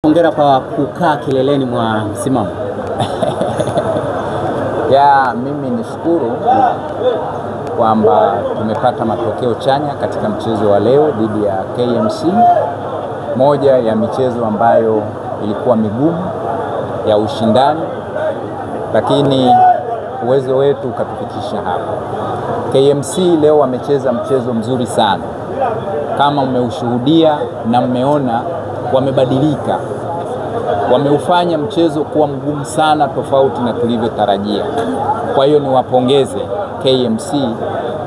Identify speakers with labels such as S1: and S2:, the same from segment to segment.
S1: Hongera kwa kukaa kileleni mwa msimamo.
S2: Mimi nishukuru kwamba tumepata matokeo chanya katika mchezo wa leo dhidi ya KMC, moja ya michezo ambayo ilikuwa migumu ya ushindani, lakini uwezo wetu ukatufikisha hapa. KMC leo wamecheza mchezo mzuri sana, kama umeushuhudia na mmeona wamebadilika. Wameufanya mchezo kuwa mgumu sana, tofauti na tulivyotarajia. Kwa hiyo niwapongeze KMC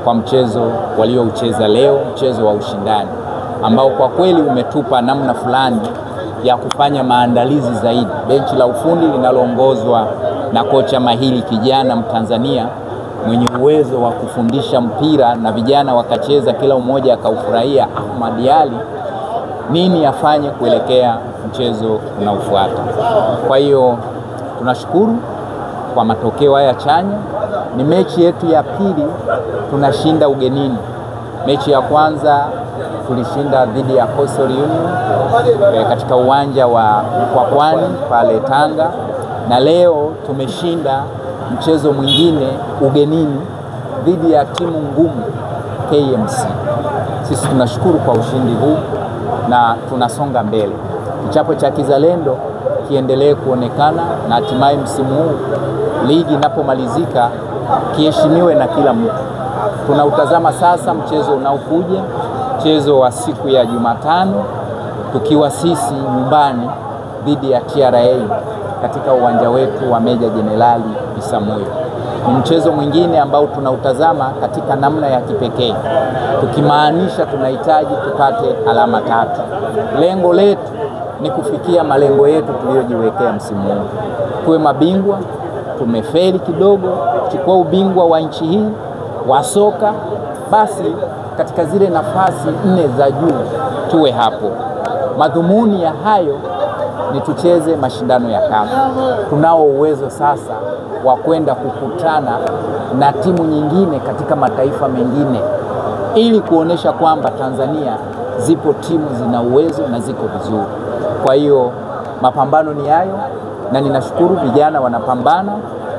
S2: kwa mchezo walioucheza leo, mchezo wa ushindani ambao kwa kweli umetupa namna fulani ya kufanya maandalizi zaidi. Benchi la ufundi linaloongozwa na kocha mahiri kijana Mtanzania mwenye uwezo wa kufundisha mpira na vijana wakacheza, kila mmoja akaufurahia, Ahmad Ali, nini afanye kuelekea mchezo unaofuata. Kwa hiyo tunashukuru kwa matokeo haya chanya. Ni mechi yetu ya pili tunashinda ugenini. Mechi ya kwanza tulishinda dhidi ya Coastal Union katika uwanja wa Mkwakwani pale Tanga, na leo tumeshinda mchezo mwingine ugenini dhidi ya timu ngumu KMC. Sisi tunashukuru kwa ushindi huu na tunasonga mbele. Kichapo cha kizalendo kiendelee kuonekana na hatimaye msimu huu ligi inapomalizika kiheshimiwe na kila mtu. Tunautazama sasa mchezo unaokuja, mchezo wa siku ya Jumatano, tukiwa sisi nyumbani dhidi ya TRA katika uwanja wetu wa Meja Jenerali Isamuhyo. Ni mchezo mwingine ambao tunautazama katika namna ya kipekee, tukimaanisha tunahitaji tupate alama 3. Lengo letu ni kufikia malengo yetu tuliyojiwekea msimu huu. Tuwe mabingwa, tumefeli kidogo kuchukua ubingwa wa nchi hii wa soka, basi katika zile nafasi 4 za juu tuwe hapo. Madhumuni ya hayo ni tucheze mashindano ya CAF. Tunao uwezo sasa wa kwenda kukutana na timu nyingine katika mataifa mengine ili kuonesha kwamba Tanzania zipo timu zina uwezo na ziko vizuri. Kwa hiyo mapambano ni hayo, na ninashukuru vijana wanapambana,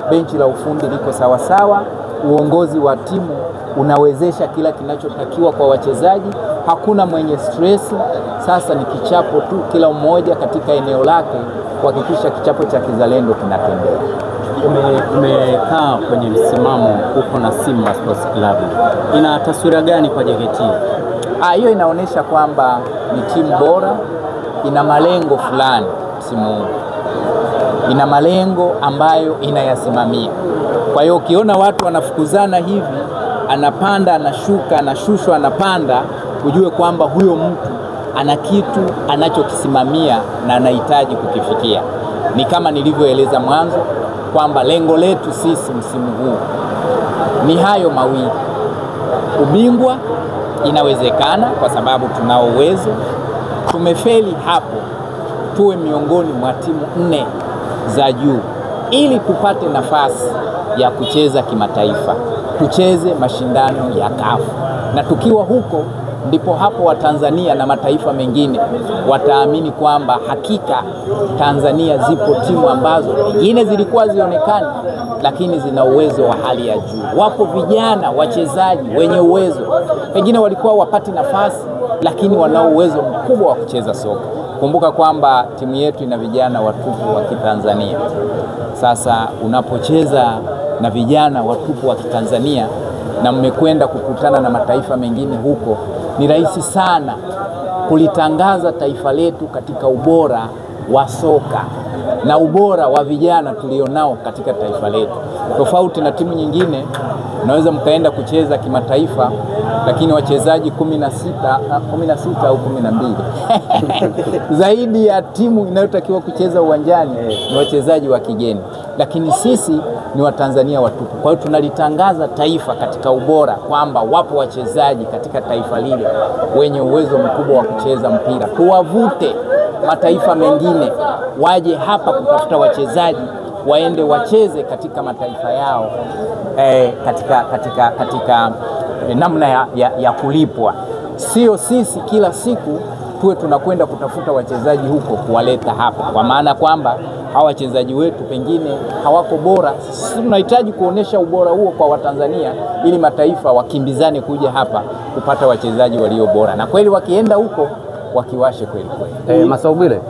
S2: benchi la ufundi liko sawa sawa, uongozi wa timu unawezesha kila kinachotakiwa kwa wachezaji, hakuna mwenye stress. Sasa ni kichapo tu, kila mmoja katika eneo lake kuhakikisha kichapo cha kizalendo kinatembea.
S1: Umekaa kwenye msimamo uko na Simba Sports Club, ina taswira gani kwa JKT?
S2: Hiyo inaonyesha kwamba ni timu bora, ina malengo fulani msimu huu, ina malengo ambayo inayasimamia. Kwa hiyo ukiona watu wanafukuzana hivi, anapanda anashuka, anashushwa anapanda, ujue kwamba huyo mtu ana kitu anachokisimamia na anahitaji kukifikia. Ni kama nilivyoeleza mwanzo kwamba lengo letu sisi msimu huu ni hayo mawili. Ubingwa inawezekana kwa sababu tunao uwezo. Tumefeli hapo, tuwe miongoni mwa timu 4 za juu ili tupate nafasi ya kucheza kimataifa, tucheze mashindano ya CAF. Na tukiwa huko ndipo hapo Watanzania na mataifa mengine wataamini kwamba hakika Tanzania zipo timu ambazo pengine zilikuwa zionekani, lakini zina uwezo wa hali ya juu. Wapo vijana wachezaji wenye uwezo, pengine walikuwa wapati nafasi, lakini wanao uwezo mkubwa wa kucheza soka. Kumbuka kwamba timu yetu ina vijana watupu wa Kitanzania. Sasa unapocheza na vijana watupu wa Kitanzania na mmekwenda kukutana na mataifa mengine huko, ni rahisi sana kulitangaza taifa letu katika ubora wa soka na ubora wa vijana tulionao katika taifa letu. Tofauti na timu nyingine, unaweza mkaenda kucheza kimataifa lakini wachezaji 16 au 12 zaidi ya timu inayotakiwa kucheza uwanjani ni wachezaji wa kigeni, lakini sisi ni Watanzania watupu. Kwa hiyo tunalitangaza taifa katika ubora kwamba wapo wachezaji katika taifa lile wenye uwezo mkubwa wa kucheza mpira. Tuwavute mataifa mengine waje hapa kutafuta wachezaji waende wacheze katika mataifa yao katika namna ya kulipwa. Sio sisi kila siku tuwe tunakwenda kutafuta wachezaji huko kuwaleta hapa, kwa maana kwamba hawa wachezaji wetu pengine hawako bora. Sisi tunahitaji kuonesha ubora huo kwa Watanzania ili mataifa wakimbizane kuja hapa kupata wachezaji walio bora, na kweli wakienda huko wakiwashe kweli kweli.
S3: Masaubile,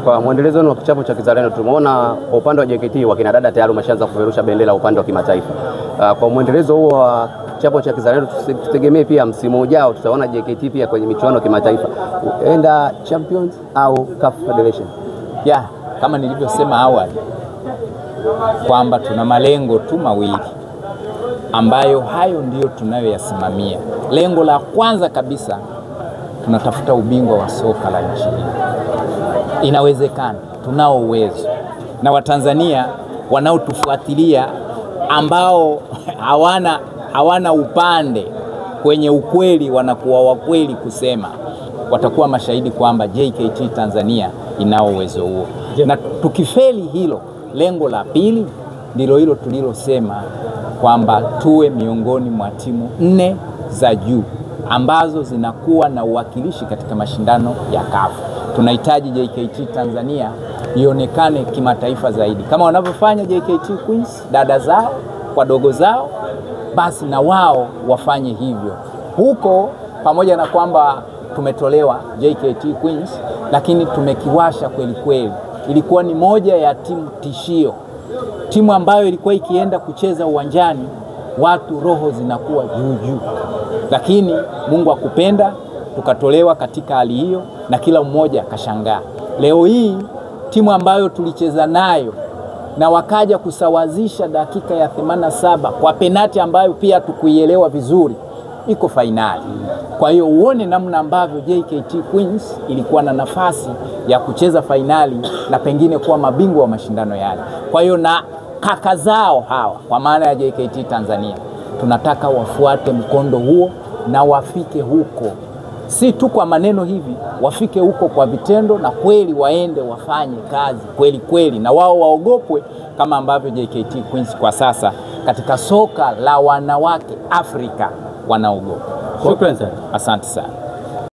S3: kwa mwendelezo wenu wa kichapo cha kizalendo, tumeona kwa upande wa JKT wakina dada tayari wameshaanza kupeperusha bendera upande wa kimataifa. Kwa mwendelezo huo wa kichapo cha kizalendo, tutegemee pia msimu ujao tutaona JKT pia kwenye michuano ya kimataifa, enda Champions au CAF Federation?
S2: Kama nilivyosema awali kwamba tuna malengo tu mawili ambayo hayo ndiyo tunayoyasimamia. Lengo la kwanza kabisa, tunatafuta ubingwa wa soka la nchi hii. Inawezekana, tunao uwezo, na Watanzania wanaotufuatilia ambao hawana upande kwenye ukweli, wanakuwa wakweli kusema, watakuwa mashahidi kwamba JKT Tanzania inao uwezo huo. Na tukifeli hilo, lengo la pili ndilo hilo tulilosema kwamba tuwe miongoni mwa timu 4 za juu ambazo zinakuwa na uwakilishi katika mashindano ya CAF. Tunahitaji JKT Tanzania ionekane kimataifa zaidi kama wanavyofanya JKT Queens, dada zao kwa dogo zao, basi na wao wafanye hivyo huko. Pamoja na kwamba tumetolewa JKT Queens, lakini tumekiwasha kweli kweli. Ilikuwa ni moja ya timu tishio, timu ambayo ilikuwa ikienda kucheza uwanjani watu roho zinakuwa juu, lakini Mungu akupenda tukatolewa katika hali hiyo na kila mmoja akashangaa. Leo hii timu ambayo tulicheza nayo na wakaja kusawazisha dakika ya 87 kwa penati ambayo pia tukuielewa vizuri, iko fainali. Kwa hiyo uone namna ambavyo JKT Queens ilikuwa na nafasi ya kucheza fainali na pengine kuwa mabingwa wa mashindano yale. Kwa hiyo na kaka zao hawa, kwa maana ya JKT Tanzania, tunataka wafuate mkondo huo na wafike huko, si tu kwa maneno hivi, wafike huko kwa vitendo, na kweli waende wafanye kazi kweli kweli, na wao waogopwe kama ambavyo JKT Queens kwa sasa katika soka la wanawake Afrika wanaogopa.
S1: Shukrani sana.
S2: Asante sana.